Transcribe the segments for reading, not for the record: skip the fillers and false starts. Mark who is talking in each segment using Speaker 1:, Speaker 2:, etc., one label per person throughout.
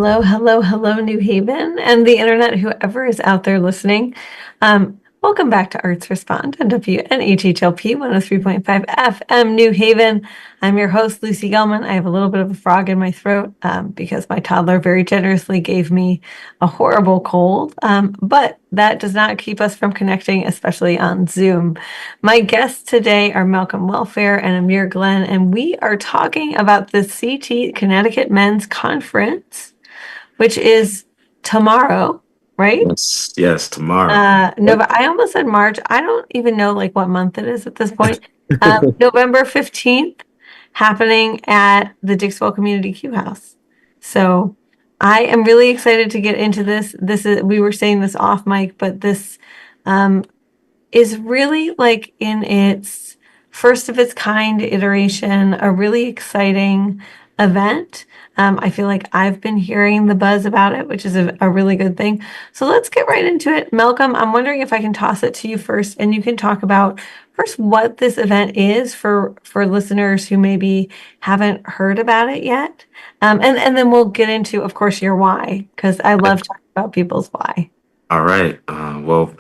Speaker 1: Hello, hello, hello, New Haven and the internet, whoever is out there listening. Welcome back to Arts Respond on WNHHLP 103.5 FM New Haven. I'm your host, Lucy Gellman. I have a little bit of a frog in my throat because my toddler very generously gave me a horrible cold, but that does not keep us from connecting, especially on Zoom. My guests today are Malcolm Welfare and Amir Glenn, and we are talking about the CT Connecticut Men's Conference, which is tomorrow, right?
Speaker 2: Yes, tomorrow.
Speaker 1: No, but I almost said March. I don't even know like what month it is at this point. November 15th, happening at the Dixwell Community Q House. So I am really excited to get into this. We were saying this off mic, but this um, is really like in its first of its kind iteration, a really exciting event. I feel like I've been hearing the buzz about it, which is a really good thing. So let's get right into it. Malcolm, I'm wondering if I can toss it to you first, and you can talk about first what this event is for listeners who maybe haven't heard about it yet. And then we'll get into, of course, your why, because I love talking about people's why.
Speaker 2: All right. Well,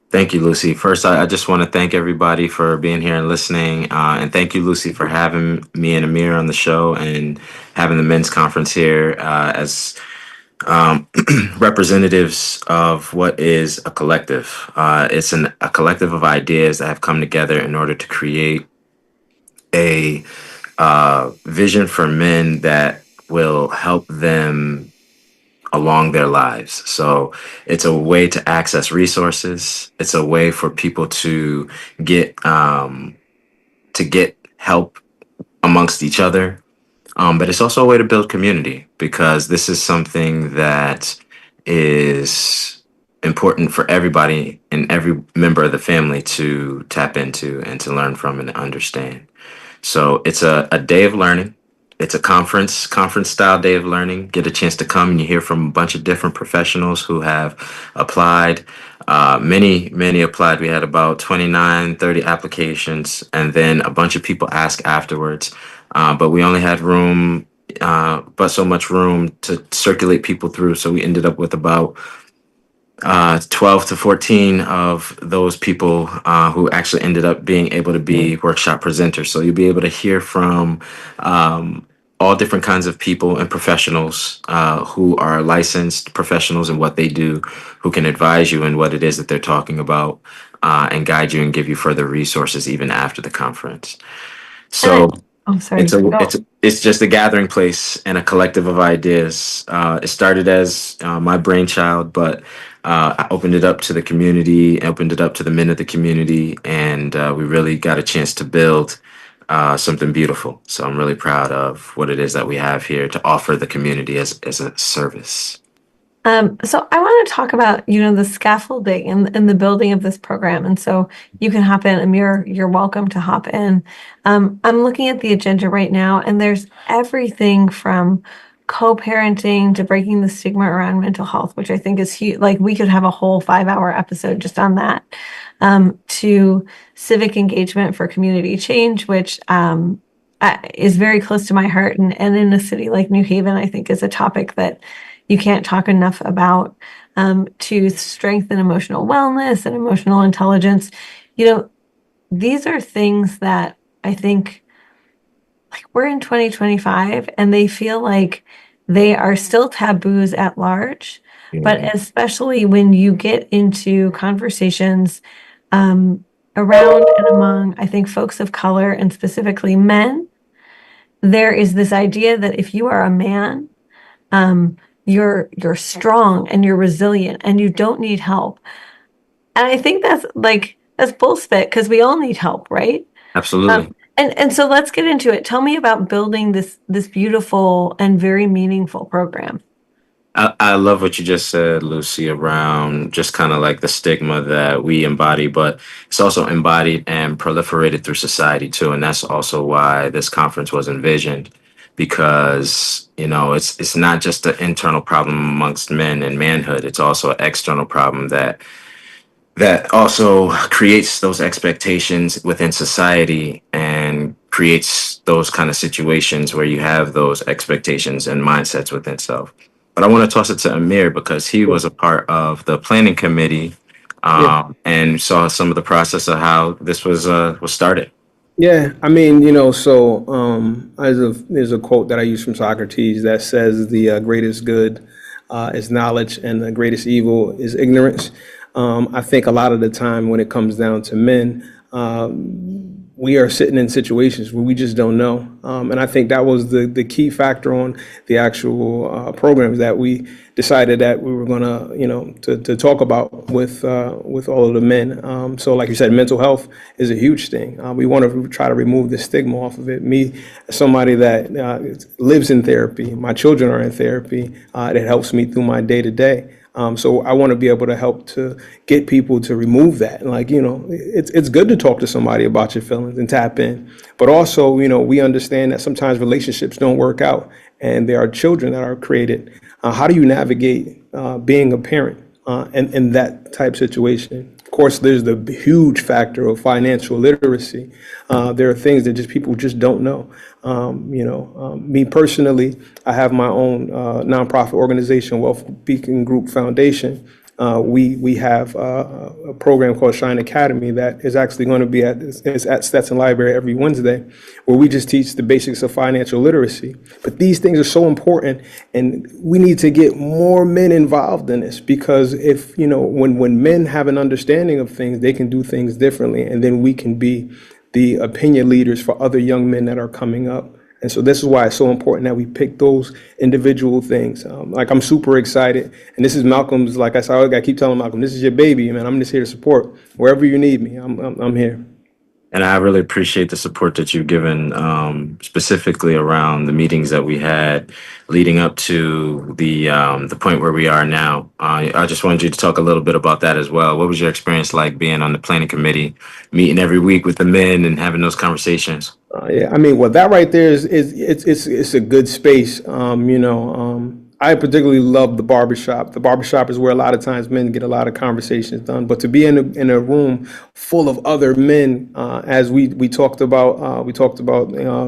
Speaker 2: thank you, Lucy. First, I just want to thank everybody for being here and listening. And thank you, Lucy, for having me and Amir on the show and having the men's conference here as representatives of what is a collective. It's a collective of ideas that have come together in order to create a vision for men that will help them along their lives. So it's a way to access resources. It's a way for people get to get help amongst each other. But it's also a way to build community because this is something that is important for everybody and every member of the family to tap into and to learn from and understand. So it's a day of learning. It's a conference style day of learning. Get a chance to come and you hear from a bunch of different professionals who have applied. Many applied. We had about 29, 30 applications, and then a bunch of people ask afterwards. But we only had but so much room to circulate people through. So we ended up with about 12 to 14 of those people who actually ended up being able to be workshop presenters. So you'll be able to hear from all different kinds of people and professionals who are licensed professionals in what they do, who can advise you in what it is that they're talking about and guide you and give you further resources even after the conference.
Speaker 1: And
Speaker 2: So
Speaker 1: oh, sorry.
Speaker 2: it's just a gathering place and a collective of ideas. It started as my brainchild, but I opened it up to the community, opened it up to the men of the community, and we really got a chance to build something beautiful. So I'm really proud of what it is that we have here to offer the community as a service.
Speaker 1: So I want to talk about, the scaffolding and the building of this program. And so you can hop in. Amir, you're welcome to hop in. I'm looking at the agenda right now, and there's everything from co-parenting to breaking the stigma around mental health, which I think is huge. Like we could have a whole 5-hour episode just on that, to civic engagement for community change, which is very close to my heart. And in a city like New Haven, I think is a topic that you can't talk enough about, to strengthen emotional wellness and emotional intelligence. These are things that I think, like, we're in 2025 and they feel like they are still taboos at large, but especially when you get into conversations around and among, I think, folks of color and specifically men, there is this idea that if you are a man, you're strong and you're resilient and you don't need help. And I think that's bullshit because we all need help, right?
Speaker 2: Absolutely.
Speaker 1: And so let's get into it. Tell me about building this beautiful and very meaningful program.
Speaker 2: I love what you just said, Lucy, around just kind of like the stigma that we embody, but it's also embodied and proliferated through society too. And that's also why this conference was envisioned, because, it's not just an internal problem amongst men and manhood. It's also an external problem that also creates those expectations within society and creates those kind of situations where you have those expectations and mindsets within self. but I want to toss it to Amir because he was a part of the planning committee,
Speaker 3: Yeah.
Speaker 2: and saw some of the process of how this was started.
Speaker 3: Yeah, I mean, so there's a quote that I use from Socrates that says the greatest good is knowledge and the greatest evil is ignorance. I think a lot of the time when it comes down to men, we are sitting in situations where we just don't know. And I think that was the key factor on the actual programs that we decided that we were going to, to talk about with all of the men. So like you said, mental health is a huge thing. We want to try to remove the stigma off of it. Me, as somebody that lives in therapy, my children are in therapy, it helps me through my day to day. So I want to be able to help to get people to remove that. Like, it's good to talk to somebody about your feelings and tap in. But also, we understand that sometimes relationships don't work out and there are children that are created. How do you navigate being a parent in that type situation? Of course, there's the huge factor of financial literacy. There are things that just people just don't know. Me personally, I have my own nonprofit organization, Wealth Beacon Group Foundation. We have a program called Shine Academy that is actually going to be is at Stetson Library every Wednesday, where we just teach the basics of financial literacy. But these things are so important, and we need to get more men involved in this because if when men have an understanding of things, they can do things differently, and then we can be the opinion leaders for other young men that are coming up. And so this is why it's so important that we pick those individual things. Like I'm super excited, and this is Malcolm's. Like I said, I keep telling Malcolm, this is your baby, man. I'm just here to support wherever you need me. I'm here.
Speaker 2: And I really appreciate the support that you've given, specifically around the meetings that we had leading up to the point where we are now. I just wanted you to talk a little bit about that as well. What was your experience like being on the planning committee, meeting every week with the men and having those conversations?
Speaker 3: Yeah, I mean, well, that right there is it's a good space. I particularly love the barbershop. The barbershop is where a lot of times men get a lot of conversations done. But to be in a room full of other men, as we talked about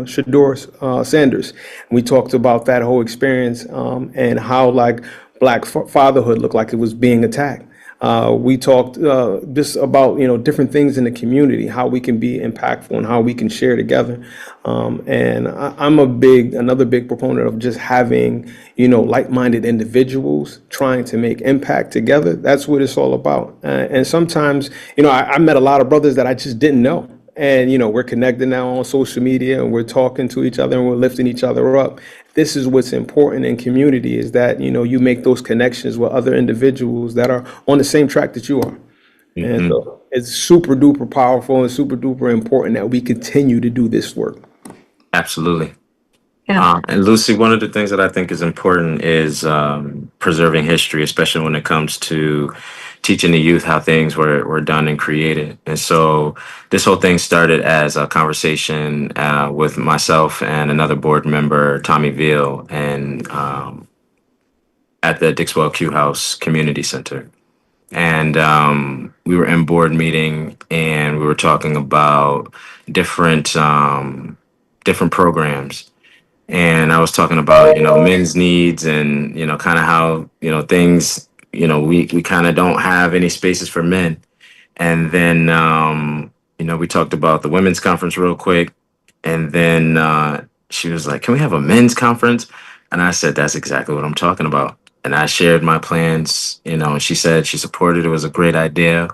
Speaker 3: Shador Sanders, we talked about that whole experience and how like black fatherhood looked like it was being attacked. We talked just about different things in the community, how we can be impactful and how we can share together. And I'm another big proponent of just having like-minded individuals trying to make impact together. That's what it's all about. And sometimes I met a lot of brothers that I just didn't know. And we're connected now on social media and we're talking to each other and we're lifting each other up. This is what's important in community is that you make those connections with other individuals that are on the same track that you are. And
Speaker 2: Hmm.
Speaker 3: so it's super duper powerful and super duper important that we continue to do this work.
Speaker 2: Absolutely.
Speaker 1: Yeah.
Speaker 2: And Lucy, one of the things that I think is important is preserving history, especially when it comes to teaching the youth how things were done and created. And so this whole thing started as a conversation with myself and another board member, Tommy Veal, and at the Dixwell Q House Community Center. And we were in board meeting and we were talking about different different programs, and I was talking about men's needs and kind of how things we kind of don't have any spaces for men. And then we talked about the women's conference real quick, and then she was like, "Can we have a men's conference?" And I said, "That's exactly what I'm talking about." And I shared my plans, and she said she supported it. It was a great idea.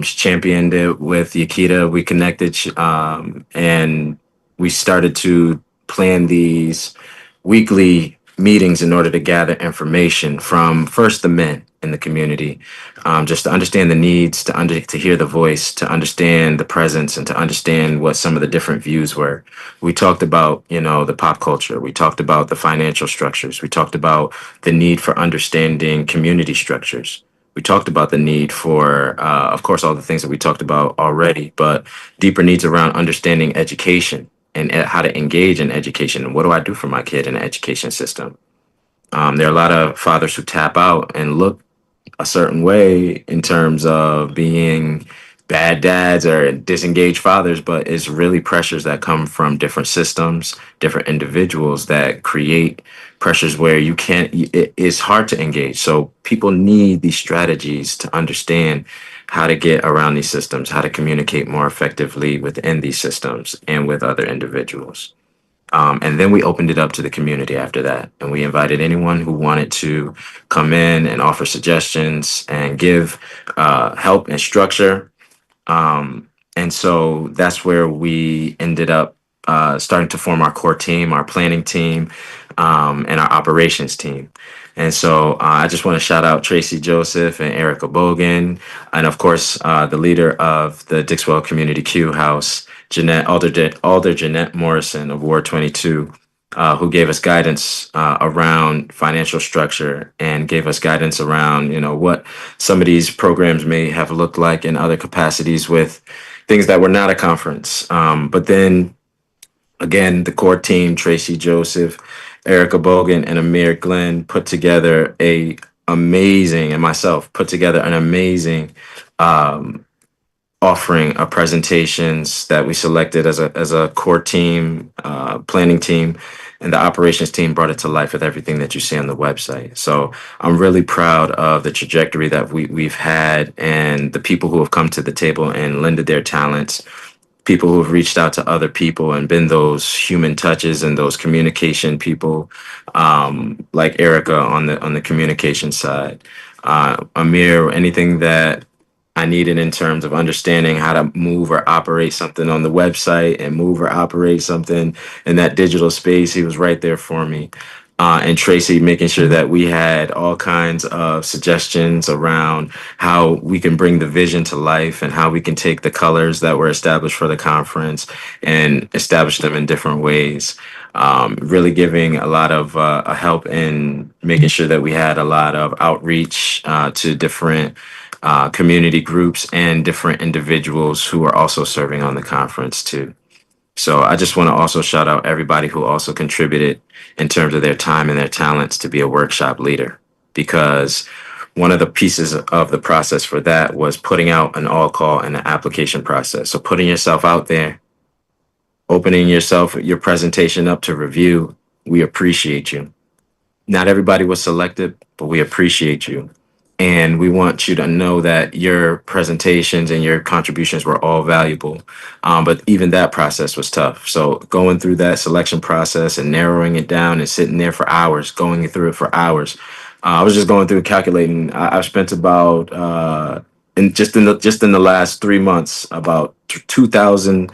Speaker 2: She championed it with Yakita. We connected, and we started to plan these weekly meetings in order to gather information from first the men in the community, just to understand the needs, to hear the voice, to understand the presence, and to understand what some of the different views were. We talked about the pop culture. We talked about the financial structures. We talked about the need for understanding community structures. We talked about the need for, of course, all the things that we talked about already, but deeper needs around understanding education and how to engage in education. And what do I do for my kid in the education system? There are a lot of fathers who tap out and look a certain way in terms of being bad dads or disengaged fathers, but it's really pressures that come from different systems, different individuals that create pressures where you can't, it's hard to engage. So people need these strategies to understand how to get around these systems, how to communicate more effectively within these systems and with other individuals. And then we opened it up to the community after that. And we invited anyone who wanted to come in and offer suggestions and give help and structure. And so that's where we ended up starting to form our core team, our planning team, and our operations team. And so I just want to shout out Tracy Joseph and Erica Bogan, and of course, the leader of the Dixwell Community Q House, Alder Jeanette Morrison of Ward 22, who gave us guidance around financial structure and gave us guidance around, what some of these programs may have looked like in other capacities with things that were not a conference. But then again, the core team, Tracy Joseph, Erica Bogan, and Amir Glenn put together and myself put together an amazing offering of presentations that we selected as a core team, planning team, and the operations team brought it to life with everything that you see on the website. So I'm really proud of the trajectory that we've had and the people who have come to the table and lended their talents, people who have reached out to other people and been those human touches and those communication people, like Erica on the communication side. Amir, anything that I needed in terms of understanding how to move or operate something on the website and move or operate something in that digital space, he was right there for me. And Tracy making sure that we had all kinds of suggestions around how we can bring the vision to life and how we can take the colors that were established for the conference and establish them in different ways. Really giving a lot of help in making sure that we had a lot of outreach to different community groups and different individuals who are also serving on the conference too. So I just want to also shout out everybody who also contributed in terms of their time and their talents to be a workshop leader, because one of the pieces of the process for that was putting out an all call and an application process. So putting yourself out there, opening your presentation up to review. We appreciate you. Not everybody was selected, but we appreciate you. And we want you to know that your presentations and your contributions were all valuable. But even that process was tough. So going through that selection process and narrowing it down and sitting there for hours, going through it for hours. I was just going through calculating. I've spent about in the last 3 months about 2,000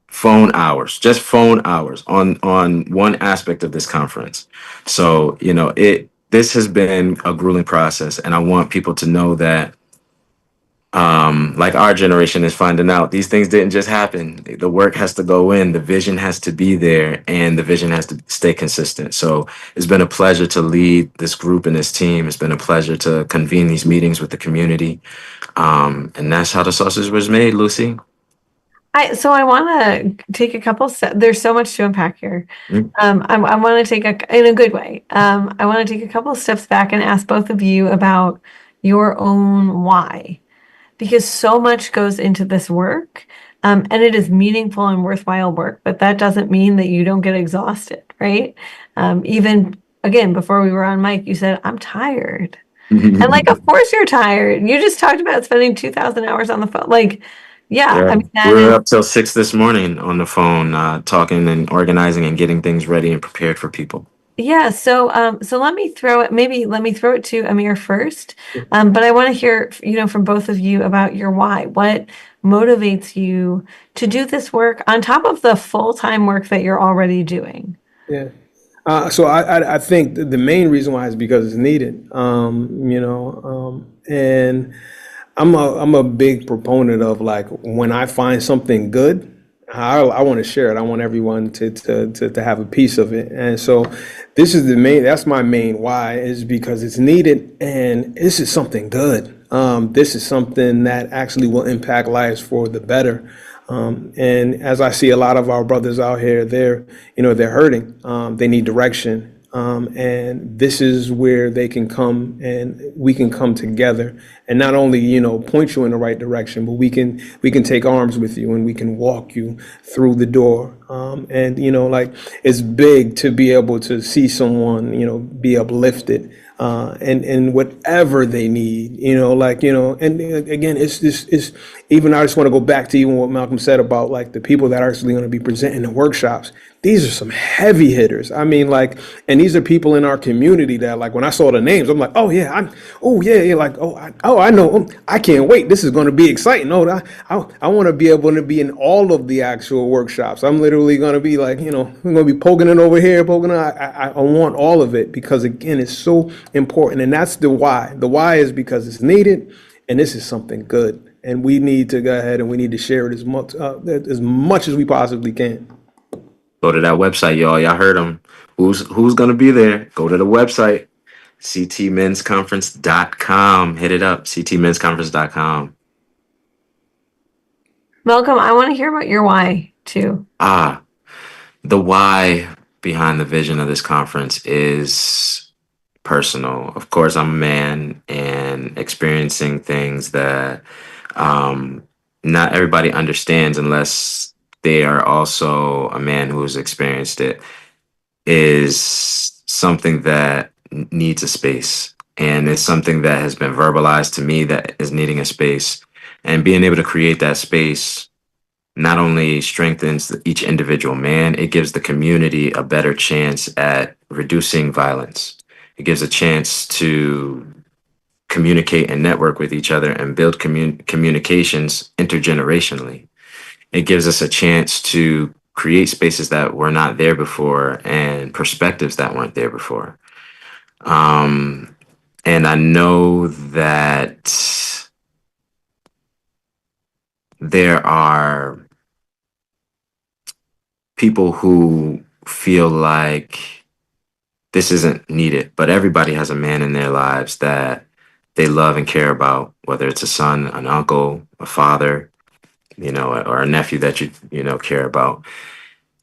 Speaker 2: phone hours on one aspect of this conference. So this has been a grueling process, and I want people to know that, like our generation is finding out, these things didn't just happen. The work has to go in, the vision has to be there, and the vision has to stay consistent. So it's been a pleasure to lead this group and this team. It's been a pleasure to convene these meetings with the community. And that's how the sausage was made, Lucy.
Speaker 1: So I want to take a couple steps. There's so much to unpack here.
Speaker 2: Mm.
Speaker 1: I want to take in a good way. I want to take a couple of steps back and ask both of you about your own why, because so much goes into this work, and it is meaningful and worthwhile work. But that doesn't mean that you don't get exhausted, right? Even again, before we were on mic, you said, "I'm tired," and of course you're tired. You just talked about spending 2,000 hours on the phone, Yeah,
Speaker 2: Yeah,
Speaker 1: I mean
Speaker 2: we were up till 6 this morning on the phone, talking and organizing and getting things ready and prepared for people.
Speaker 1: yeah. So let me throw it to Amir first. But I want to hear, from both of you about your why. What motivates you to do this work on top of the full-time work that you're already doing?
Speaker 3: Yeah. So I think the main reason why is because it's needed. And I'm a big proponent of, like, when I find something good, I want to share it. I want everyone to have a piece of it. And so that's my main why, is because it's needed, and this is something good. This is something that actually will impact lives for the better. And as I see a lot of our brothers out here, they're hurting. They need direction. And this is where they can come and we can come together and not only, point you in the right direction, but we can take arms with you and we can walk you through the door. And, like it's big to be able to see someone, be uplifted and whatever they need, and again, it's just, it's even, I just want to go back to even what Malcolm said about like the people that are actually going to be presenting the workshops. These are some heavy hitters. I mean, like, and these are people in our community that, like, when I saw the names, I'm like, oh yeah, oh yeah, yeah, like, I know, I can't wait. This is going to be exciting. Oh, I want to be able to be in all of the actual workshops. I'm literally going to be like, I'm going to be poking it over here, poking it. I want all of it because again, it's so important, and that's the why. The why is because it's needed, and this is something good, and we need to go ahead and we need to share it as much as we possibly can.
Speaker 2: Go to that website, y'all. Y'all heard them. Who's gonna be there? Go to the website, ctmensconference.com. Hit it up, ctmensconference.com.
Speaker 1: Malcolm, I want to hear about your why too.
Speaker 2: Ah, the why behind the vision of this conference is personal. Of course, I'm a man and experiencing things that um, not everybody understands unless they are also a man who's experienced it, is something that needs a space. And it's something that has been verbalized to me that is needing a space. And being able to create that space not only strengthens each individual man, it gives the community a better chance at reducing violence. It gives a chance to communicate and network with each other and build communications intergenerationally. It gives us a chance to create spaces that were not there before and perspectives that weren't there before. Um, and I know that there are people who feel like this isn't needed, but everybody has a man in their lives that they love and care about, whether it's a son, an uncle, a father, or a nephew that you care about.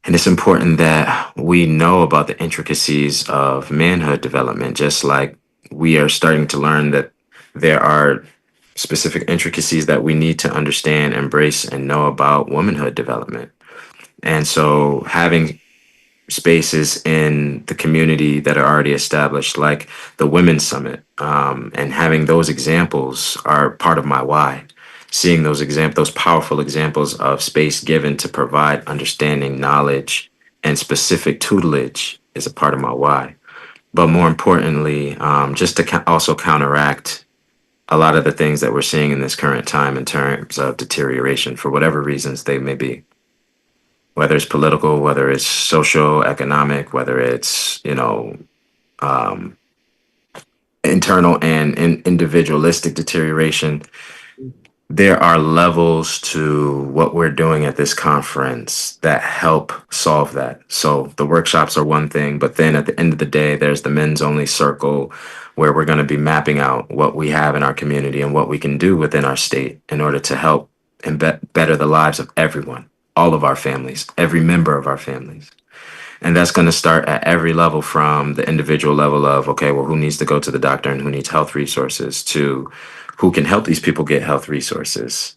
Speaker 2: And it's important that we know about the intricacies of manhood development, just like we are starting to learn that there are specific intricacies that we need to understand, embrace, and know about womanhood development. And so having spaces in the community that are already established, like the Women's Summit, and having those examples are part of my why. Seeing those powerful examples of space given to provide understanding, knowledge, and specific tutelage is a part of my why. But more importantly, just to also counteract a lot of the things that we're seeing in this current time in terms of deterioration for whatever reasons they may be, whether it's political, whether it's social, economic, whether it's, um, internal and individualistic deterioration. There are levels to what we're doing at this conference that help solve that. So the workshops are one thing, but then at the end of the day, there's the men's only circle where we're going to be mapping out what we have in our community and what we can do within our state in order to help and better the lives of everyone, all of our families, every member of our families. And that's going to start at every level, from the individual level of, okay, well, who needs to go to the doctor and who needs health resources, to who can help these people get health resources,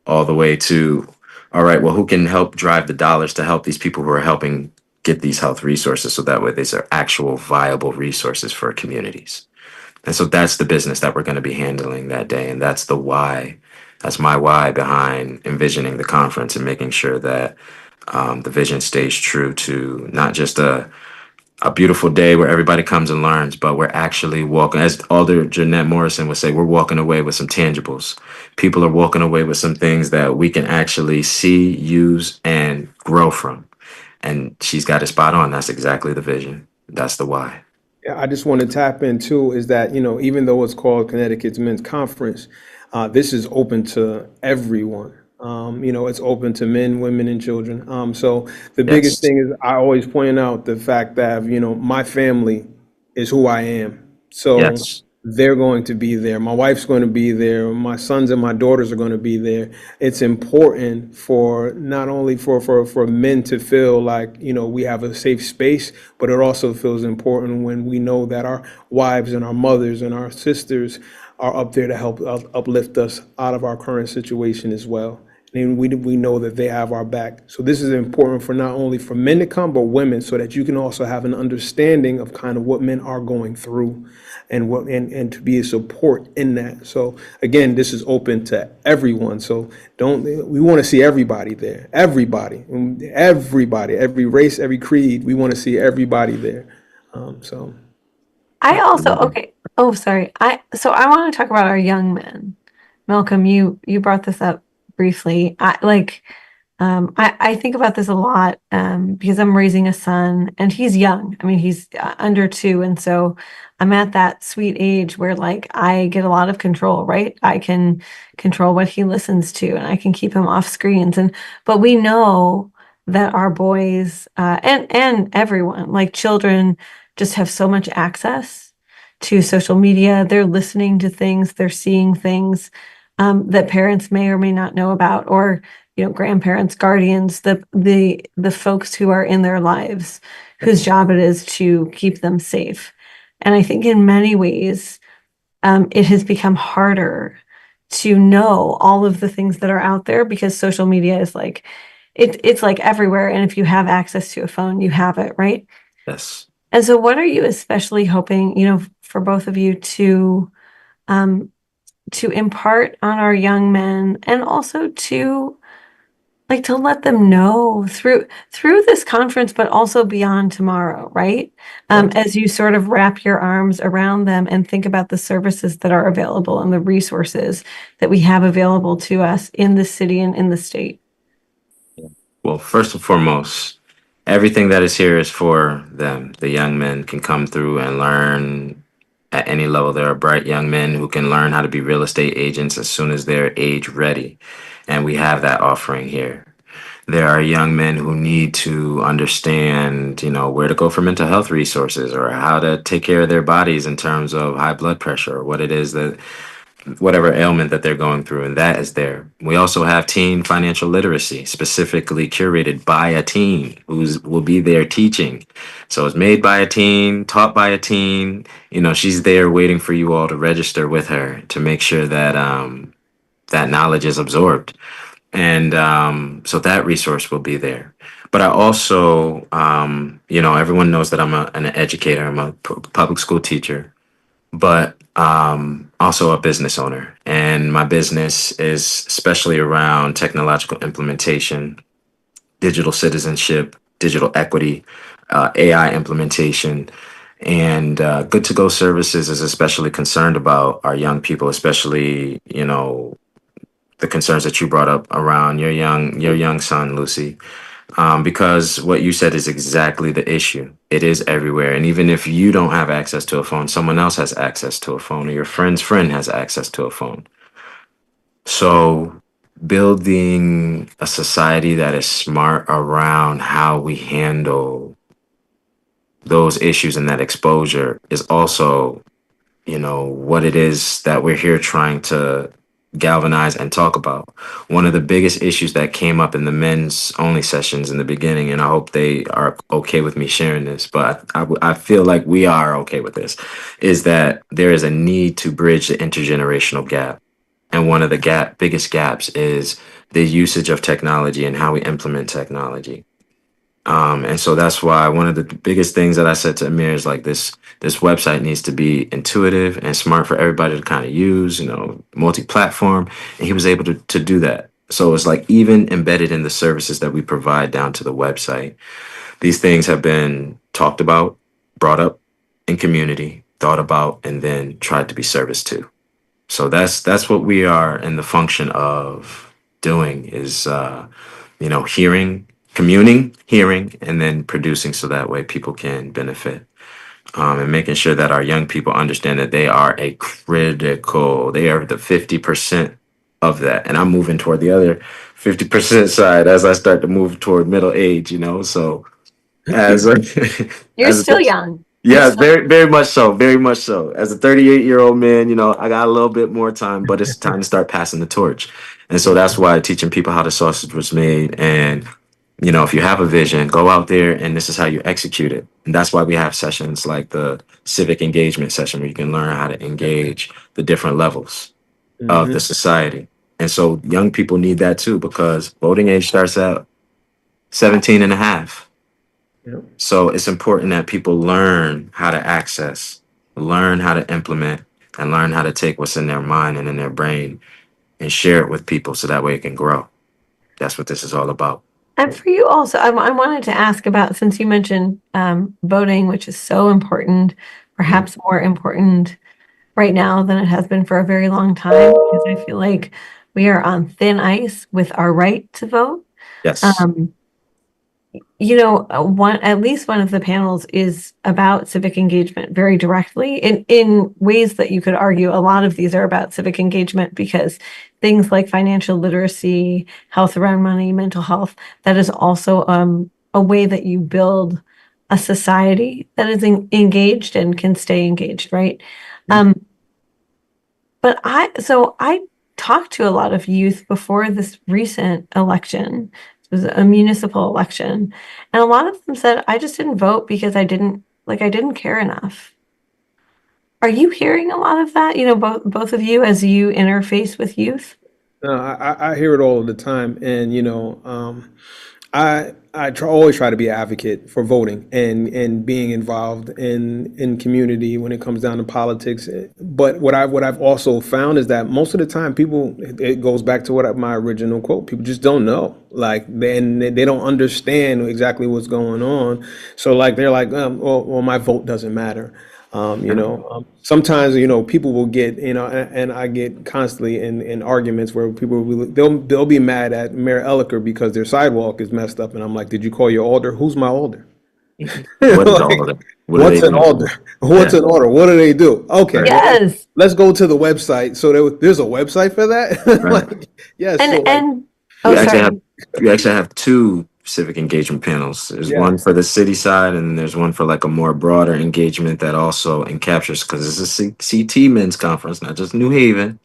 Speaker 2: all the way to, all right, well, who can help drive the dollars to help these people who are helping get these health resources so that way these are actual viable resources for communities. And so that's the business that we're going to be handling that day. And that's the why. That's my why behind envisioning the conference and making sure that the vision stays true to not just a beautiful day where everybody comes and learns, but we're actually walking, as Alder Jeanette Morrison would say, we're walking away with some tangibles. People are walking away with some things that we can actually see, use, and grow from. And she's got it spot on. That's exactly the vision. That's the why.
Speaker 3: Yeah, I just want to tap into is that, even though it's called Connecticut's Men's Conference, this is open to everyone. It's open to men, women, and children. So the biggest
Speaker 2: Yes.
Speaker 3: thing is I always point out the fact that, my family is who I am. So
Speaker 2: Yes.
Speaker 3: they're going to be there. My wife's going to be there. My sons and my daughters are going to be there. It's important for not only for men to feel like, we have a safe space, but it also feels important when we know that our wives and our mothers and our sisters are up there to help uplift us out of our current situation as well. And we know that they have our back. So this is important for not only for men to come, but women, so that you can also have an understanding of kind of what men are going through and and to be a support in that. So again, this is open to everyone. So we want to see everybody there. Everybody, every race, every creed, we want to see everybody there. So
Speaker 1: I also, okay. Oh, sorry. I want to talk about our young men. Malcolm, you brought this up briefly. I think about this a lot because I'm raising a son and he's young. I mean, he's under 2. And so I'm at that sweet age where like I get a lot of control, right? I can control what he listens to and I can keep him off screens. But we know that our boys and everyone, like children, just have so much access to social media. They're listening to things, they're seeing things that parents may or may not know about, or grandparents, guardians, the folks who are in their lives, whose job it is to keep them safe. And I think in many ways, it has become harder to know all of the things that are out there because social media is like it's like everywhere. And if you have access to a phone, you have it, right?
Speaker 2: Yes.
Speaker 1: And so, what are you especially hoping, for both of you um, to impart on our young men, and also to to let them know through this conference, but also beyond tomorrow, right?
Speaker 2: Yes.
Speaker 1: As you sort of wrap your arms around them and think about the services that are available and the resources that we have available to us in the city and in the state.
Speaker 2: Well, first and foremost, everything that is here is for them. The young men can come through and learn at any level. There are bright young men who can learn how to be real estate agents as soon as they're age ready. And we have that offering here. There are young men who need to understand, where to go for mental health resources or how to take care of their bodies in terms of high blood pressure or what it is that whatever ailment that they're going through, and that is there. We also have teen financial literacy, specifically curated by a teen will be there teaching. So it's made by a teen, taught by a teen. She's there waiting for you all to register with her to make sure that that knowledge is absorbed, and so that resource will be there. But I also, everyone knows that I'm an educator. I'm a public school teacher, but also a business owner. And my business is especially around technological implementation, digital citizenship, digital equity, AI implementation. And Good to Go Services is especially concerned about our young people, especially, the concerns that you brought up around your young son, Lucy. Because what you said is exactly the issue. It is everywhere. And even if you don't have access to a phone, someone else has access to a phone, or your friend's friend has access to a phone. So, building a society that is smart around how we handle those issues and that exposure is also, what it is that we're here trying to galvanize and talk about. One of the biggest issues that came up in the men's only sessions in the beginning, and I hope they are okay with me sharing this, but I feel like we are okay with this, is that there is a need to bridge the intergenerational gap. And one of the biggest gaps is the usage of technology and how we implement technology. And so that's why one of the biggest things that I said to Amir is like this website needs to be intuitive and smart for everybody to kind of use, multi-platform. And he was able to do that. So it's like even embedded in the services that we provide down to the website, these things have been talked about, brought up in community, thought about, and then tried to be serviced to. So that's what we are in the function of doing is hearing, communing, hearing, and then producing so that way people can benefit. And making sure that our young people understand that they are they are the 50% of that. And I'm moving toward the other 50% side as I start to move toward middle age, So as
Speaker 1: You're
Speaker 2: as
Speaker 1: still young.
Speaker 2: Yeah,
Speaker 1: So
Speaker 2: very much so. Very much so. As a 38-year-old man, I got a little bit more time, but it's time to start passing the torch. And so that's why teaching people how the sausage was made. And, if you have a vision, go out there and this is how you execute it. And that's why we have sessions like the civic engagement session where you can learn how to engage the different levels of the
Speaker 3: Hmm.
Speaker 2: society. And so young people need that too, because voting age starts at 17 and a half.
Speaker 3: Yep.
Speaker 2: So it's important that people learn how to access, learn how to implement, and learn how to take what's in their mind and in their brain and share it with people so that way it can grow. That's what this is all about.
Speaker 1: and for you also, I wanted to ask about, since you mentioned voting, which is so important,
Speaker 2: Mhm.
Speaker 1: perhaps more important right now than it has been for a very long time, because I feel like we are on thin ice with our right to vote.
Speaker 2: Yes.
Speaker 1: Um, one at least one of the panels is about civic engagement very directly in ways that you could argue a lot of these are about civic engagement because things like financial literacy, health around money, mental health, that is also a way that you build a society that is engaged and can stay engaged, right? Um, but I talked to a lot of youth before this recent election. It was a municipal election. And a lot of them said, I just didn't vote because I didn't care enough. Are you hearing a lot of that? Both of you as you interface with youth?
Speaker 3: No, I hear it all the time, and always try to be an advocate for voting and being involved in community when it comes down to politics. But what I've also found is that most of the time, people, it goes back to my original quote. People just don't know, like, they don't understand exactly what's going on. So like they're like, well, my vote doesn't matter. Sometimes, people will get, and I get constantly in arguments where people they'll be mad at Mayor Elicker because their sidewalk is messed up, and I'm like, did you call your alder? Who's my alder?
Speaker 2: What is all
Speaker 3: Like,
Speaker 2: of that? What do they
Speaker 3: what's an
Speaker 2: do?
Speaker 3: alder? What's
Speaker 2: Yeah.
Speaker 3: an order? What do they do? Okay,
Speaker 2: Right.
Speaker 3: well,
Speaker 1: Yes.
Speaker 3: let's go to the website. So there's a website for that.
Speaker 2: Right.
Speaker 3: Like, yes.
Speaker 1: And
Speaker 3: So like,
Speaker 1: and
Speaker 2: We
Speaker 1: oh,
Speaker 2: actually have
Speaker 1: sorry.
Speaker 2: we actually have two civic engagement panels. There's
Speaker 3: yeah.
Speaker 2: one for the city side, and then there's one for like a more broader engagement that also encaptures because it's a CT men's conference, not just New Haven.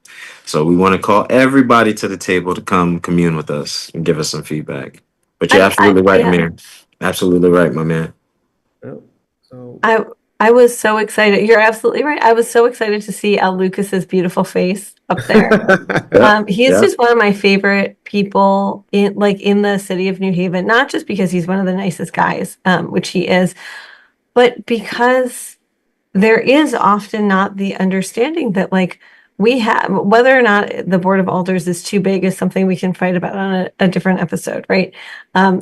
Speaker 2: So we want to call everybody to the table to come commune with us and give us some feedback. But you're absolutely right,
Speaker 1: Yeah.
Speaker 2: Amir. Absolutely right, my man.
Speaker 3: Yeah. So
Speaker 1: I I was so excited. You're absolutely right. I was so excited to see Al Lucas's beautiful face up there.
Speaker 2: Yeah,
Speaker 1: He is
Speaker 2: yeah.
Speaker 1: just one of my favorite people in the city of New Haven, not just because he's one of the nicest guys, which he is, but because there is often not the understanding that we have whether or not the Board of Alders is too big is something we can fight about on a different episode, right?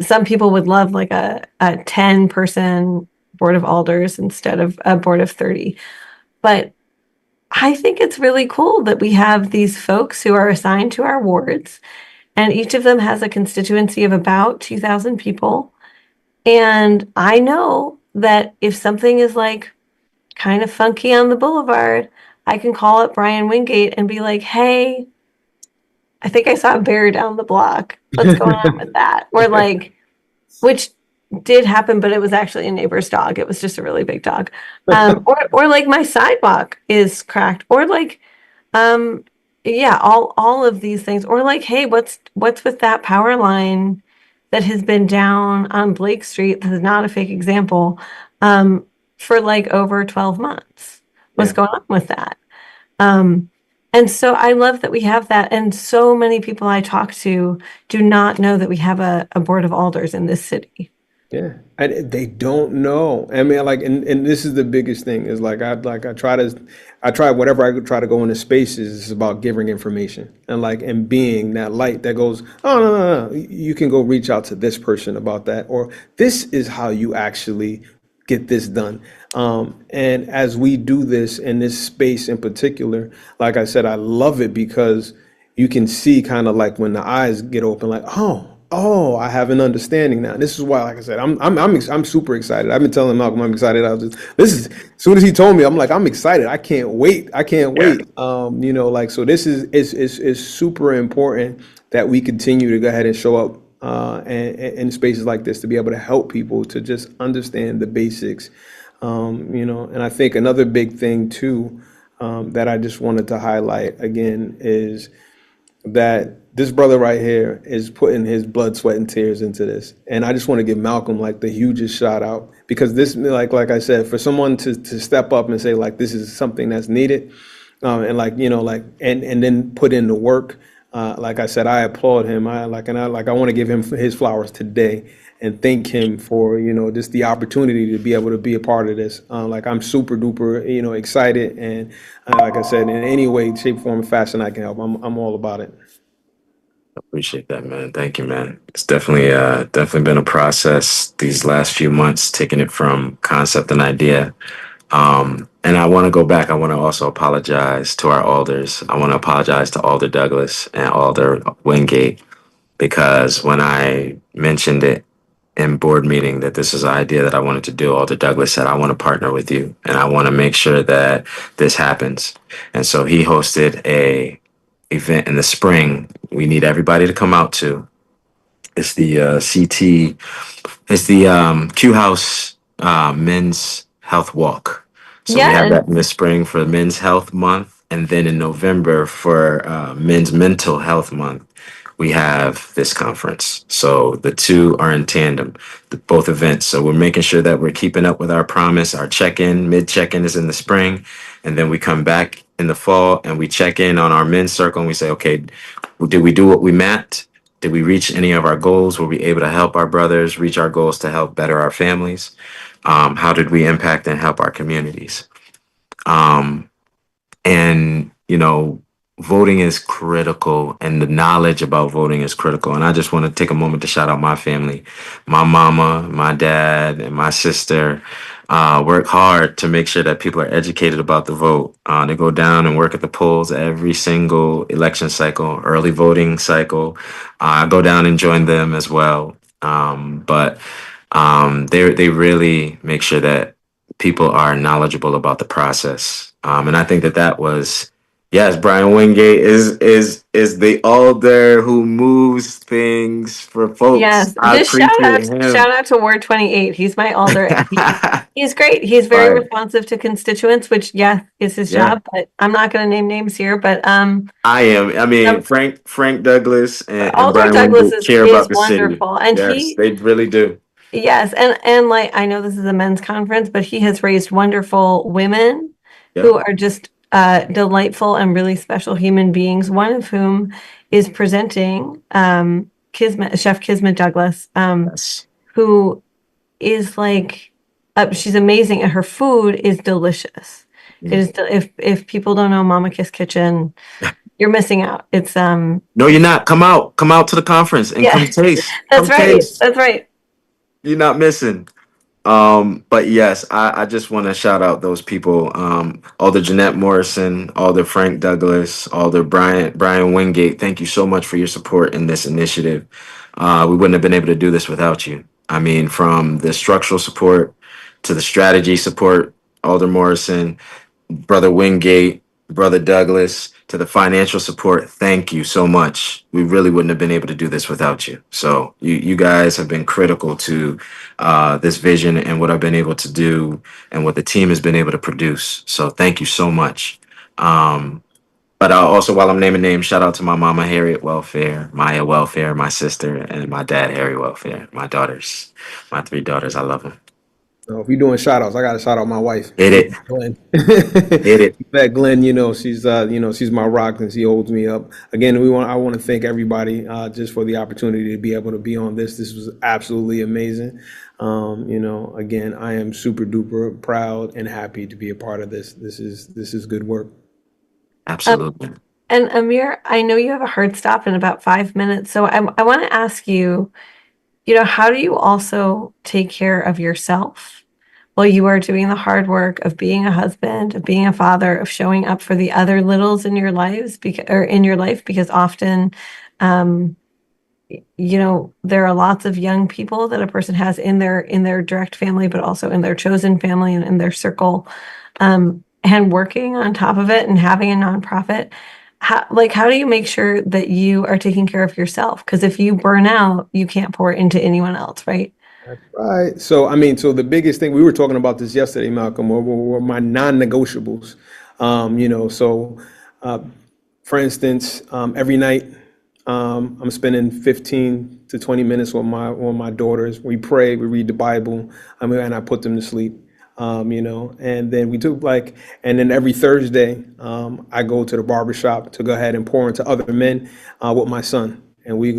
Speaker 1: Some people would love like a 10-person Board of Alders instead of a board of 30. But I think it's really cool that we have these folks who are assigned to our wards, and each of them has a constituency of about 2,000 people. And I know that if something is like kind of funky on the boulevard, I can call up Brian Wingate and be like, hey, I think I saw a bear down the block. What's going on with that? Or like, which did happen, but it was actually a neighbor's dog. It was just a really big dog. Or like my sidewalk is cracked. Or like yeah, all of these things. Or like, hey, what's with that power line that has been down on Blake Street? This is not a fake example. Um, for like over 12 months. What's
Speaker 3: yeah.
Speaker 1: going on with that? Um, and so I love that we have that. And so many people I talk to do not know that we have a board of alders in this city.
Speaker 3: Yeah, they don't know. I mean, like, and this is the biggest thing is like I try whatever I try to go into spaces. It's about giving information and like and being that light that goes, oh no, you can go reach out to this person about that, or this is how you actually get this done. And as we do this in this space in particular, like I said, I love it because you can see kind of like when the eyes get open, like, oh, I have an understanding now. This is why, like I said, I'm super excited. I've been telling Malcolm I'm excited. This is, as soon as he told me, I'm like, I'm excited. I can't wait. I can't
Speaker 2: Yeah.
Speaker 3: wait. Like, so this is super important that we continue to go ahead and show up in spaces like this to be able to help people to just understand the basics And I think another big thing too, that I just wanted to highlight again is that this brother right here is putting his blood, sweat, and tears into this. And I just want to give Malcolm like the hugest shout out, because this, like I said, for someone to step up and say like this is something that's needed, and and then put in the work. Like I said, I applaud him. I want to give him his flowers today and thank him for just the opportunity to be able to be a part of this. I'm super duper excited, and like I said, in any way, shape, form, or fashion I can help, I'm all about it.
Speaker 2: Appreciate that, man. Thank you, man. It's definitely been a process these last few months, taking it from concept and idea. And I want to go back. I want to also apologize to our alders. I want to apologize to Alder Douglas and Alder Wingate, because when I mentioned it in board meeting that this is an idea that I wanted to do, Alder Douglas said, I want to partner with you and I want to make sure that this happens. And so he hosted a event in the spring. We need everybody to come out to. It's the CT, it's the Q House Men's Health Walk. So we have
Speaker 1: Yeah.
Speaker 2: that in the spring for Men's Health Month, and then in November for Men's Mental Health Month, we have this conference. So the two are in tandem, both events. So we're making sure that we're keeping up with our promise. Our check-in, mid-check-in is in the spring, and then we come back in the fall and we check in on our men's circle and we say, okay, did we do what we meant? Did we reach any of our goals? Were we able to help our brothers reach our goals to help better our families? How did we impact and help our communities? Um, and, voting is critical, and the knowledge about voting is critical. And I just want to take a moment to shout out my family. My mama, my dad, and my sister work hard to make sure that people are educated about the vote. They go down and work at the polls every single election cycle, early voting cycle. I go down and join them as well. But they really make sure that people are knowledgeable about the process. And I think that was, yes, Brian Wingate is the alder who moves things for folks.
Speaker 1: Yes,
Speaker 2: I
Speaker 1: just
Speaker 2: appreciate
Speaker 1: shout
Speaker 2: him.
Speaker 1: out to Ward 28. He's my alder, and he's great. He's very
Speaker 2: Fire.
Speaker 1: responsive to constituents, which yeah, is his
Speaker 2: Yeah,
Speaker 1: job, but I'm not going to name names here, but
Speaker 2: I am. I mean,
Speaker 1: um,
Speaker 2: Frank Douglas and
Speaker 1: Alder
Speaker 2: Brian
Speaker 1: Douglas
Speaker 2: Wingate care
Speaker 1: is
Speaker 2: about the city.
Speaker 1: wonderful, and
Speaker 2: Yes,
Speaker 1: he
Speaker 2: they really do.
Speaker 1: yes, and like I know this is a men's conference, but he has raised wonderful women who
Speaker 2: Yep.
Speaker 1: are just delightful and really special human beings. One of whom is presenting Kismet, Chef Kismet Douglas,
Speaker 2: Yes.
Speaker 1: who is like she's amazing and her food is delicious. It
Speaker 2: Mm.
Speaker 1: is if people don't know Mama Kiss Kitchen, you're missing out. It's
Speaker 2: No, you're not. Come out to the conference and
Speaker 1: yeah,
Speaker 2: come taste.
Speaker 1: that's
Speaker 2: Come
Speaker 1: right.
Speaker 2: taste.
Speaker 1: That's right.
Speaker 2: You're not missing. But yes, I just want to shout out those people. Alder Jeanette Morrison, Alder Frank Douglas, Alder Brian Wingate. Thank you so much for your support in this initiative. We wouldn't have been able to do this without you. I mean, from the structural support to the strategy support, Alder Morrison, Brother Wingate, Brother Douglas, to the financial support, thank you so much. We really wouldn't have been able to do this without you. So you guys have been critical to this vision and what I've been able to do and what the team has been able to produce. So thank you so much. But also, while I'm naming names, shout out to my mama, Harriet Welfare, Maya Welfare, my sister, and my dad, Harry Welfare, my daughters, my three daughters. I love them.
Speaker 3: If you're doing shout outs, I got to shout out my wife,
Speaker 2: Hit it.
Speaker 3: Glenn.
Speaker 2: Hit it.
Speaker 3: That Glenn, she's my rock and she holds me up. Again, I want to thank everybody just for the opportunity to be able to be on this. This was absolutely amazing. Again, I am super duper proud and happy to be a part of this. This is good work.
Speaker 1: Um,
Speaker 2: Absolutely.
Speaker 1: and Amir, I know you have a hard stop in about 5 minutes, so I want to ask you, how do you also take care of yourself while you are doing the hard work of being a husband, of being a father, of showing up for the other littles in your lives or in your life? Because often, um, there are lots of young people that a person has in their direct family, but also in their chosen family and in their circle, and working on top of it and having a nonprofit. How do you make sure that you are taking care of yourself? Because if you burn out, you can't pour into anyone else, right?
Speaker 3: Right. So, I mean, so the biggest thing we were talking about this yesterday, Malcolm, were my non-negotiables. So uh, for instance, every night I'm spending 15 to 20 minutes with my daughters. We pray, we read the Bible, and I put them to sleep. And then and then every Thursday, I go to the barber shop to go ahead and pour into other men with my son. And we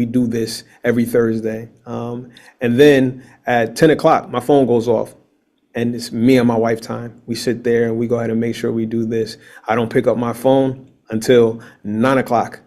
Speaker 3: do this every Thursday. And then at 10 o'clock, my phone goes off and it's me and my wife time. We sit there and we go ahead and make sure we do this. I don't pick up my phone until 9 o'clock,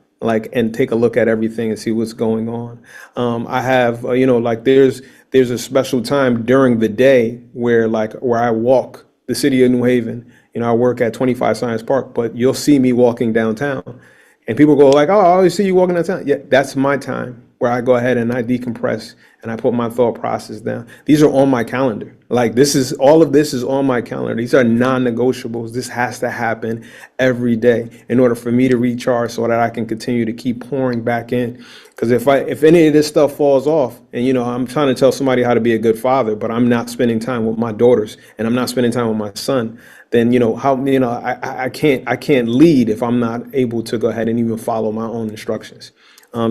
Speaker 3: and take a look at everything and see what's going on. I have, there's a special time during the day where I walk the city of New Haven. I work at 25 Science Park, but you'll see me walking downtown. And people go like, "Oh, I always see you walking downtown." Yeah, that's my time where I go ahead and I decompress and I put my thought process down. These are on my calendar. Like all of this is on my calendar. These are non-negotiables. This has to happen every day in order for me to recharge so that I can continue to keep pouring back in. Because if any of this stuff falls off, and I'm trying to tell somebody how to be a good father, but I'm not spending time with my daughters and I'm not spending time with my son, then I can't lead if I'm not able to go ahead and even follow my own instructions.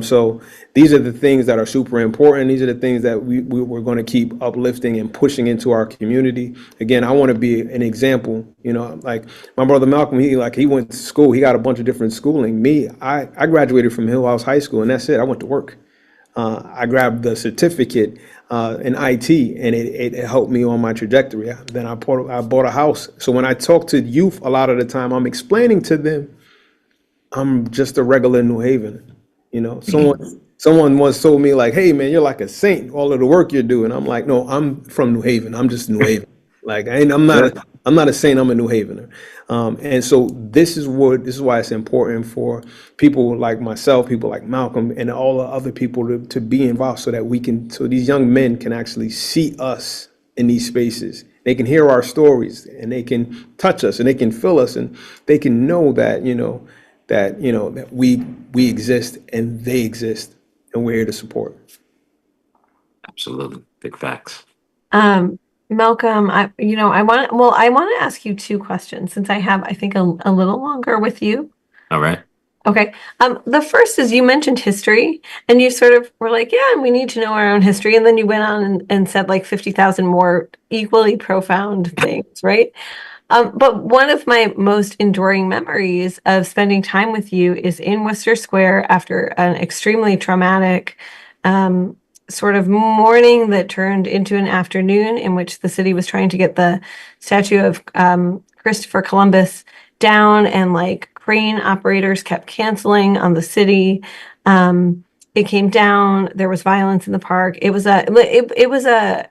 Speaker 3: So these are the things that are super important. These are the things that we're going to keep uplifting and pushing into our community. Again, I want to be an example. Like my brother Malcolm, he went to school. He got a bunch of different schooling. Me, I graduated from Hill House High School, and that's it. I went to work. I grabbed the certificate in IT, and it helped me on my trajectory. Then I bought a house. So when I talk to youth, a lot of the time, I'm explaining to them I'm just a regular New Haven. Someone once told me like, "Hey man, you're like a saint. All of the work you're doing." I'm like, "No, I'm from New Haven. I'm just New Haven. Like I'm not a saint. I'm a New Havener." And so this is why it's important for people like myself, people like Malcolm, and all the other people to be involved, so these young men can actually see us in these spaces. They can hear our stories, and they can touch us, and they can feel us, and they can know that we exist and they exist, and we're here to support.
Speaker 2: Absolutely. Big facts.
Speaker 1: Um, Malcolm, I want to ask you two questions since I have, I think, a little longer with you.
Speaker 2: All right.
Speaker 1: Okay. The first is you mentioned history and you sort of were like, yeah, we need to know our own history. And then you went on and said like 50,000 more equally profound things, right? But one of my most enduring memories of spending time with you is in Worcester Square after an extremely traumatic sort of morning that turned into an afternoon in which the city was trying to get the statue of Christopher Columbus down, and like crane operators kept canceling on the city. It came down. There was violence in the park. It was a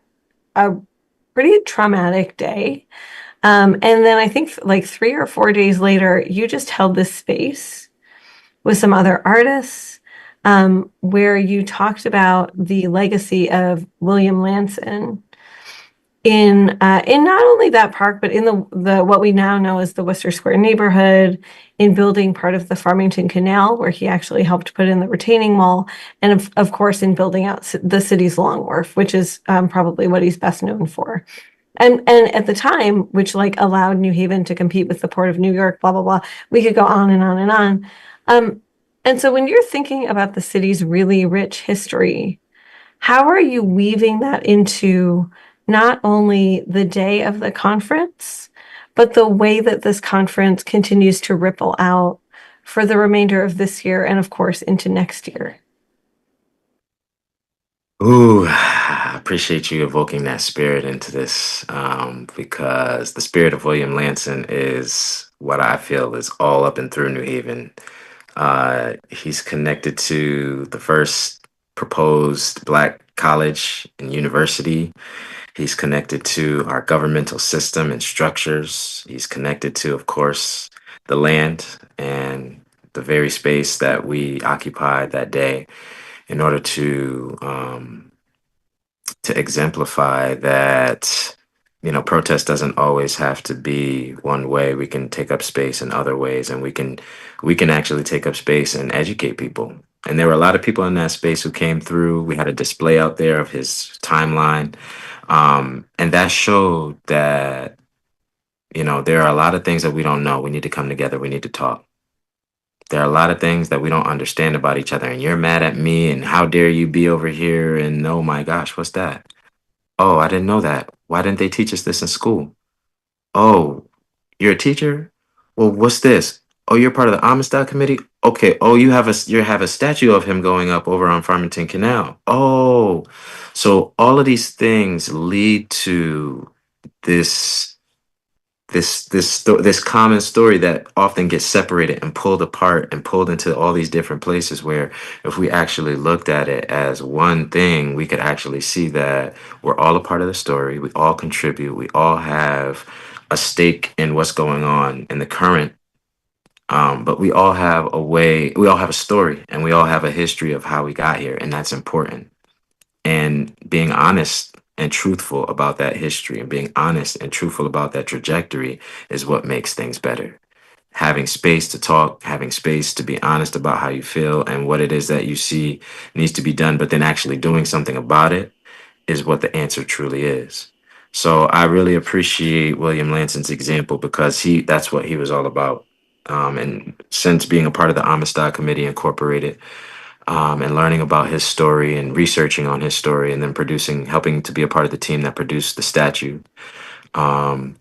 Speaker 1: pretty traumatic day. And then I think like 3 or 4 days later, you just held this space with some other artists, where you talked about the legacy of William Lanson in not only that park, but in the what we now know as the Worcester Square neighborhood, in building part of the Farmington Canal, where he actually helped put in the retaining wall, and of course in building out the city's Long Wharf, which is probably what he's best known for. And at the time, which like allowed New Haven to compete with the Port of New York, blah, blah, blah. We could go on and on and on. And so when you're thinking about the city's really rich history, how are you weaving that into not only the day of the conference, but the way that this conference continues to ripple out for the remainder of this year and, of course, into next year?
Speaker 2: Ooh, I appreciate you evoking that spirit into this, because the spirit of William Lanson is what I feel is all up and through New Haven. He's connected to the first proposed Black college and university. He's connected to our governmental system and structures. He's connected to, of course, the land and the very space that we occupied that day in order to exemplify that, protest doesn't always have to be one way. We can take up space in other ways, and we can actually take up space and educate people. And there were a lot of people in that space who came through. We had a display out there of his timeline. And that showed that, there are a lot of things that we don't know. We need to come together. We need to talk. There are a lot of things that we don't understand about each other. And you're mad at me, and how dare you be over here? And oh my gosh, what's that? Oh, I didn't know that. Why didn't they teach us this in school? Oh, you're a teacher? Well, what's this? Oh, you're part of the Amistad committee? Okay. Oh, you have a statue of him going up over on Farmington Canal. Oh, so all of these things lead to this this common story that often gets separated and pulled apart and pulled into all these different places, where if we actually looked at it as one thing, we could actually see that we're all a part of the story. We all contribute. We all have a stake in what's going on in the current. But we all have a story, and we all have a history of how we got here, and that's important. And being honest and truthful about that history, and being honest and truthful about that trajectory, is what makes things better. Having space to talk, having space to be honest about how you feel and what it is that you see needs to be done, but then actually doing something about it, is what the answer truly is. So I really appreciate William Lanson's example, because that's what he was all about. And since being a part of the Amistad Committee Incorporated, and learning about his story and researching on his story, and then helping to be a part of the team that produced the statue, um,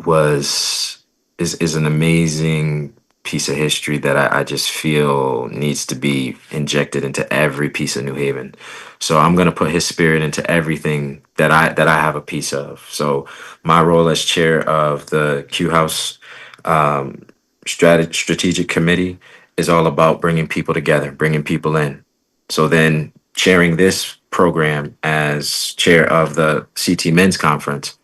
Speaker 2: was is an amazing piece of history that I just feel needs to be injected into every piece of New Haven. So I'm gonna put his spirit into everything that I have a piece of. So my role as chair of the Q House um, strategic committee is all about bringing people together, bringing people in. So then chairing this program as chair of the CT Men's Conference,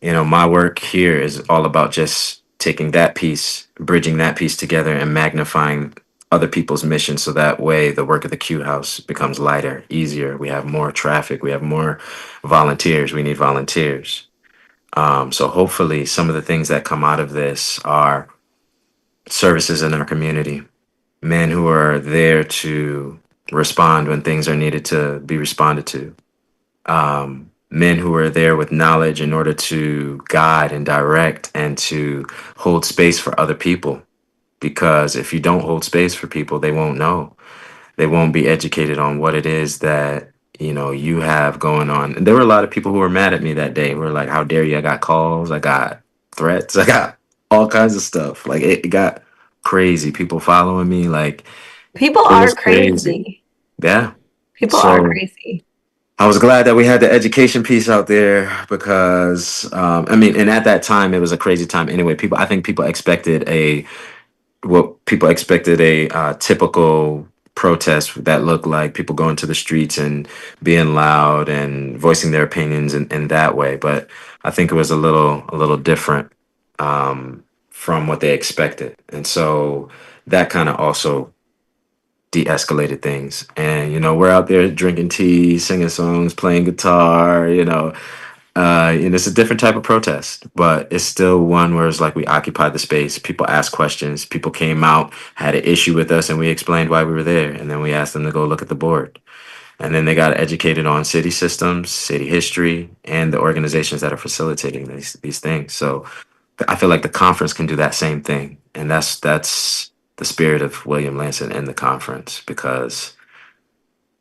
Speaker 2: my work here is all about just taking that piece, bridging that piece together, and magnifying other people's missions, so that way the work of the Q House becomes lighter, easier. We have more traffic, we have more volunteers. We need volunteers. So hopefully, some of the things that come out of this are services in our community, men who are there to respond when things are needed to be responded to, men who are there with knowledge in order to guide and direct and to hold space for other people. Because if you don't hold space for people, they won't know. They won't be educated on what it is that you have going on. And there were a lot of people who were mad at me that day. Who were like, "How dare you?" I got calls, I got threats, I got all kinds of stuff. Like it got crazy. People following me, like
Speaker 1: People
Speaker 2: it
Speaker 1: are
Speaker 2: was crazy.
Speaker 1: crazy.
Speaker 2: Yeah.
Speaker 1: People are
Speaker 2: So
Speaker 1: crazy.
Speaker 2: I was glad that we had the education piece out there, because I mean, and at that time it was a crazy time anyway. I think people expected a typical protest that looked like people going to the streets and being loud and voicing their opinions in that way. But I think it was a little different from what they expected, and so that kind of also de-escalated things. And we're out there drinking tea, singing songs, playing guitar. It's a different type of protest, but it's still one where it's like we occupied the space. People asked questions. People came out, had an issue with us, and we explained why we were there. And then we asked them to go look at the board. And then they got educated on city systems, city history, and the organizations that are facilitating these things. So I feel like the conference can do that same thing, and that's the spirit of William Lanson and the conference, because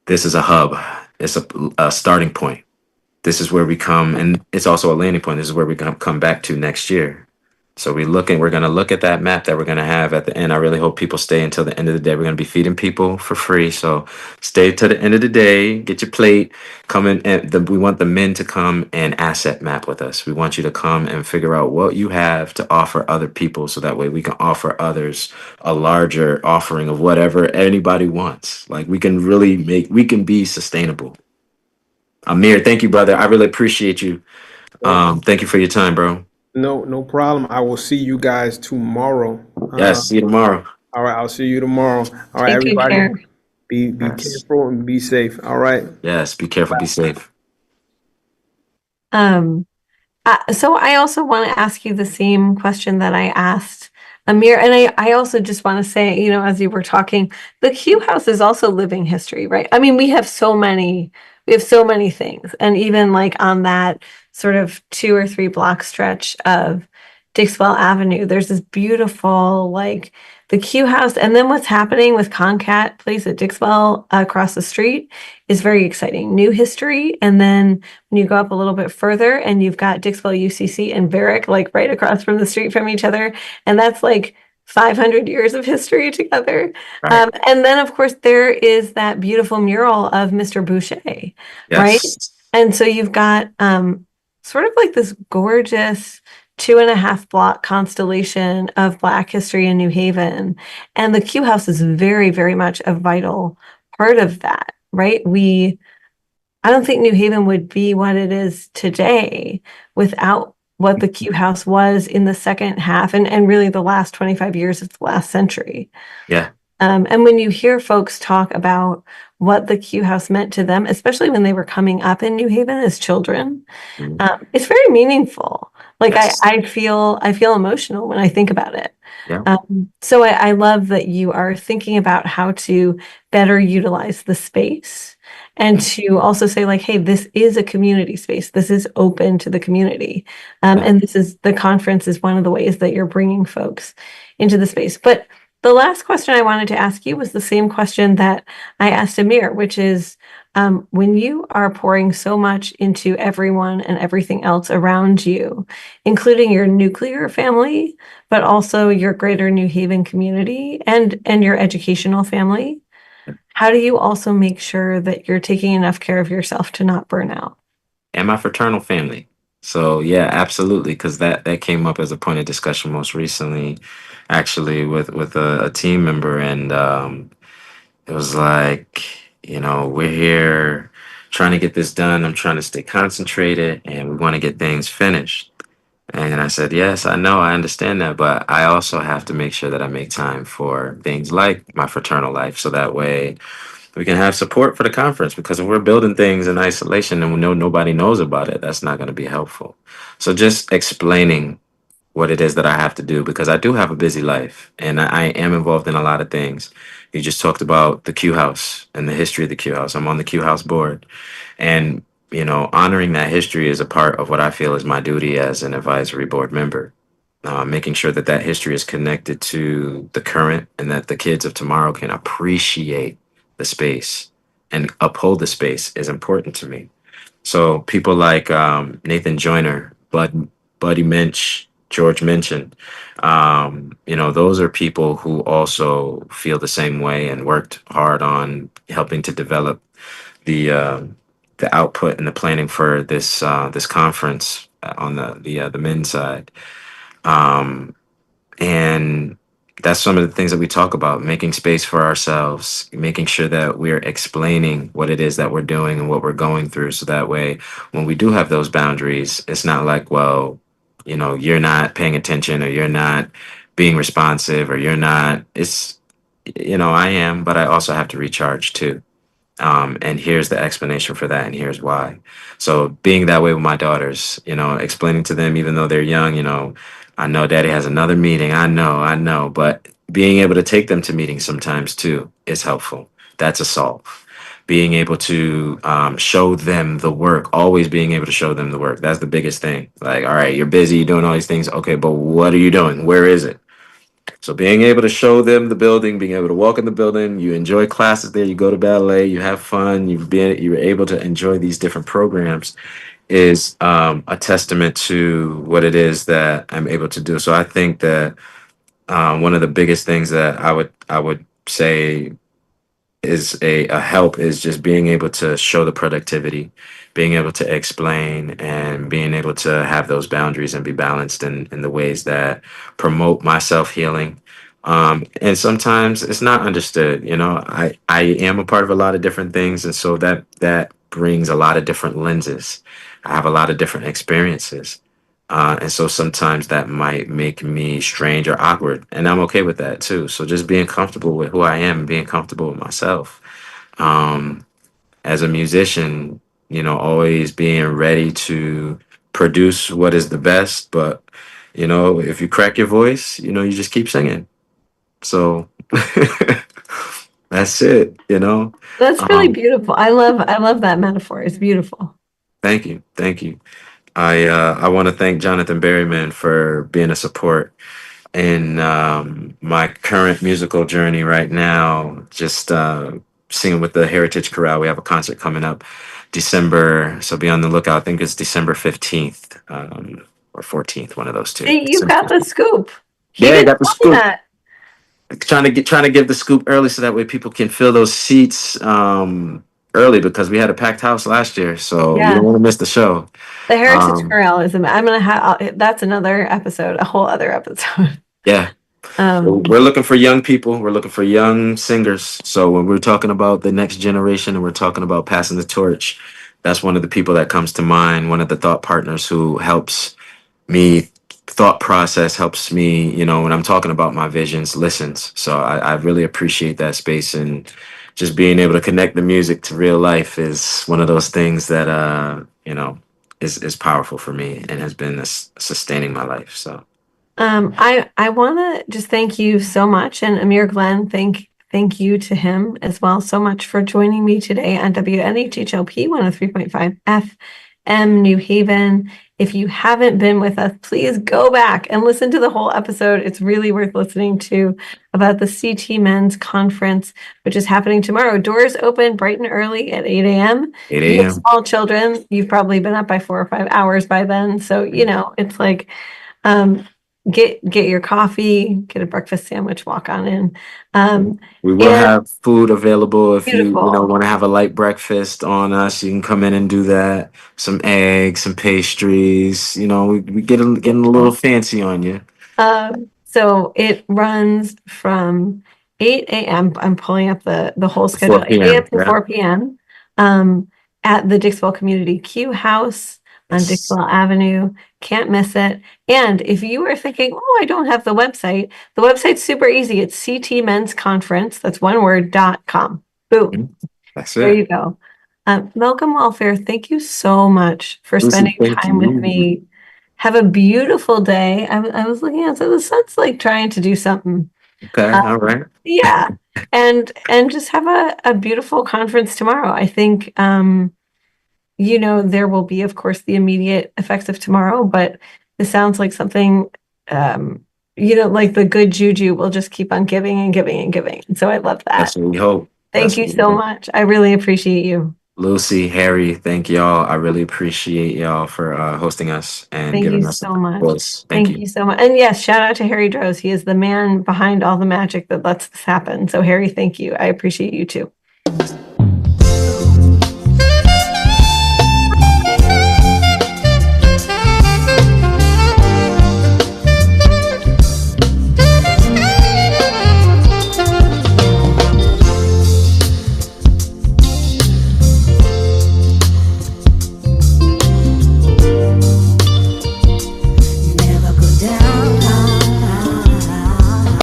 Speaker 2: this is a hub. It's a starting point. This is where we come, and it's also a landing point. This is where we come back to next year. So we're going to look at that map that we're going to have at the end. I really hope people stay until the end of the day. We're going to be feeding people for free. So stay to the end of the day, get your plate, come in. And we want the men to come and asset map with us. We want you to come and figure out what you have to offer other people, so that way we can offer others a larger offering of whatever anybody wants. Like we can be sustainable. Amir, thank you, brother. I really appreciate you.
Speaker 3: No,
Speaker 2: Thank you for your time, bro.
Speaker 3: no problem. I will see you guys tomorrow.
Speaker 2: Yes, see you tomorrow.
Speaker 3: All right, I'll see you tomorrow. All right,
Speaker 1: Take good
Speaker 3: everybody,
Speaker 1: care.
Speaker 3: be
Speaker 2: Yes.
Speaker 3: careful and be safe. All right.
Speaker 2: Yes, be careful, be safe.
Speaker 1: So I also want to ask you the same question that I asked Amir, and I also just want to say, as you were talking, the Q House is also living history, right? I mean, we have so many things. And even like on that sort of 2 or 3 block stretch of Dixwell Avenue, there's this beautiful, like the Q House. And then what's happening with Concat Place at Dixwell across the street is very exciting. New history. And then when you go up a little bit further and you've got Dixwell UCC and Varick, like right across from the street from each other, and that's like 500 years of history together.
Speaker 2: Right.
Speaker 1: And then, of course, there is that beautiful mural of Mr. Boucher, right?
Speaker 2: Yes.
Speaker 1: And so you've got sort of like this gorgeous 2.5 block constellation of Black history in New Haven. And the Q House is very, very much a vital part of that, right? I don't think New Haven would be what it is today without what the Q House was in the second half and really the last 25 years of the last century.
Speaker 2: Yeah.
Speaker 1: And when you hear folks talk about what the Q House meant to them, especially when they were coming up in New Haven as children,
Speaker 2: Mhm.
Speaker 1: it's very meaningful. Like
Speaker 2: Yes.
Speaker 1: I feel emotional when I think about it.
Speaker 2: Yeah.
Speaker 1: So I love that you are thinking about how to better utilize the space and to also say like, hey, this is a community space. This is open to the community.
Speaker 2: Yeah.
Speaker 1: And the conference is one of the ways that you're bringing folks into the space. But the last question I wanted to ask you was the same question that I asked Amir, which is, when you are pouring so much into everyone and everything else around you, including your nuclear family, but also your greater New Haven community and your educational family, how do you also make sure that you're taking enough care of yourself to not burn out?
Speaker 2: And my fraternal family. So yeah, absolutely, because that came up as a point of discussion most recently, actually with a team member, and it was like, we're here trying to get this done. I'm trying to stay concentrated, and we want to get things finished. And I said, yes, I know, I understand that, but I also have to make sure that I make time for things like my fraternal life, so that way we can have support for the conference, because if we're building things in isolation and we know nobody knows about it, that's not going to be helpful. So just explaining what it is that I have to do, because I do have a busy life and I am involved in a lot of things. You just talked about the Q House and the history of the Q House. I'm on the Q House board, and honoring that history is a part of what I feel is my duty as an advisory board member. Making sure that that history is connected to the current, and that the kids of tomorrow can appreciate the space and uphold the space is important to me. So people like Nathan Joyner, Buddy Minch, George Minchin, those are people who also feel the same way and worked hard on helping to develop the output and the planning for this conference on the men's side. Um, and that's some of the things that we talk about: making space for ourselves, making sure that we're explaining what it is that we're doing and what we're going through. So that way, when we do have those boundaries, it's not like, well, you're not paying attention, or you're not being responsive, or you're not, I am, but I also have to recharge too. And here's the explanation for that, and here's why. So being that way with my daughters, explaining to them, even though they're young, I know daddy has another meeting. I know, but being able to take them to meetings sometimes too is helpful. That's a solve. Being able to show them the work, always being able to show them the work. That's the biggest thing. Like, all right, you're busy, you're doing all these things. Okay, but what are you doing? Where is it? So being able to show them the building, being able to walk in the building, you enjoy classes there, you go to ballet, you have fun, you're able to enjoy these different programs, is a testament to what it is that I'm able to do. So I think that one of the biggest things that I would say is a help is just being able to show the productivity, being able to explain, and being able to have those boundaries and be balanced in the ways that promote my self healing. And sometimes it's not understood. I am a part of a lot of different things, and so that brings a lot of different lenses. I have a lot of different experiences. And so sometimes that might make me strange or awkward, and I'm okay with that too. So just being comfortable with who I am, and being comfortable with myself. Um, as a musician, always being ready to produce what is the best, but You know, if you crack your voice, you know, you just keep singing. So that's it, you know.
Speaker 1: That's really
Speaker 2: Um,
Speaker 1: beautiful. I love that metaphor. It's beautiful.
Speaker 2: Thank you. Thank you. I want to thank Jonathan Berryman for being a support in my current musical journey right now. Just singing with the Heritage Chorale. We have a concert coming up December, so be on the lookout. I think it's December 15th or 14th, one of those two.
Speaker 1: See, you got the scoop. He
Speaker 2: Yeah, I
Speaker 1: didn't
Speaker 2: got the
Speaker 1: tell me
Speaker 2: scoop.
Speaker 1: that.
Speaker 2: Trying to give the scoop early so that way people can fill those seats early because we had a packed house last year, so you don't
Speaker 1: Yeah.
Speaker 2: want to miss the show.
Speaker 1: The Heritage
Speaker 2: Um,
Speaker 1: Chorale is, I'm gonna have, that's another episode, a whole other episode.
Speaker 2: yeah,
Speaker 1: Um,
Speaker 2: we're looking for young people. We're looking for young singers. So when we're talking about the next generation and we're talking about passing the torch, that's one of the people that comes to mind. One of the thought partners who helps me thought process, helps me, you know, when I'm talking about my visions, listens. So I really appreciate that space, and just being able to connect the music to real life is one of those things that you know, is powerful for me and has been sustaining my life. So
Speaker 1: I want to just thank you so much, and Amir Glenn, thank you to him as well so much for joining me today on WNHHLP 103.5 FM New Haven. If you haven't been with us, please go back and listen to the whole episode. It's really worth listening to about the CT Men's Conference, which is happening tomorrow. Doors open bright and early at 8 a.m.
Speaker 2: 8
Speaker 1: If you have
Speaker 2: a.m.
Speaker 1: small children, you've probably been up by 4 or 5 hours by then. So, you know, it's like um, get your coffee, get a breakfast sandwich, walk on in.
Speaker 2: We will
Speaker 1: And
Speaker 2: have food available if you know,
Speaker 1: beautiful.
Speaker 2: want to have a light breakfast on us. You can come in and do that. Some eggs, some pastries. You know, we getting a little fancy on you.
Speaker 1: So it runs from 8 a.m. I'm pulling up the whole schedule,
Speaker 2: 4
Speaker 1: 8 a.m.
Speaker 2: p.m.
Speaker 1: to
Speaker 2: Yeah.
Speaker 1: 4 p.m. At the Dixwell Community Q House on
Speaker 2: Yes.
Speaker 1: Dixwell Avenue. Can't miss it. And if you are thinking, oh, I don't have the website's super easy. It's ctmensconference, that's one word, .com. Boom.
Speaker 2: Mhm. That's
Speaker 1: There
Speaker 2: it.
Speaker 1: you go. Malcolm Welfare, thank you so much for
Speaker 2: Lucy,
Speaker 1: spending
Speaker 2: thank
Speaker 1: time with
Speaker 2: you.
Speaker 1: me. Have a beautiful day. I was looking at, so the sun's like trying to do something.
Speaker 2: Okay. All right.
Speaker 1: Yeah. And just have a beautiful conference tomorrow. I think you know, there will be, of course, the immediate effects of tomorrow, but this sounds like something um, you know, like the good juju will just keep on giving and giving and giving. And so I love
Speaker 2: That's
Speaker 1: that.
Speaker 2: what we hope.
Speaker 1: Thank
Speaker 2: That's
Speaker 1: you
Speaker 2: what we
Speaker 1: so
Speaker 2: hope.
Speaker 1: much. I really appreciate you.
Speaker 2: Lucy, Harry, thank y'all. I really appreciate y'all for hosting us and
Speaker 1: Thank you
Speaker 2: giving us a
Speaker 1: so much.
Speaker 2: voice. Thank
Speaker 1: Thank
Speaker 2: you.
Speaker 1: you so much. And yes, shout out to Harry Droz. He is the man behind all the magic that lets this happen. So, Harry, thank you. I appreciate you too.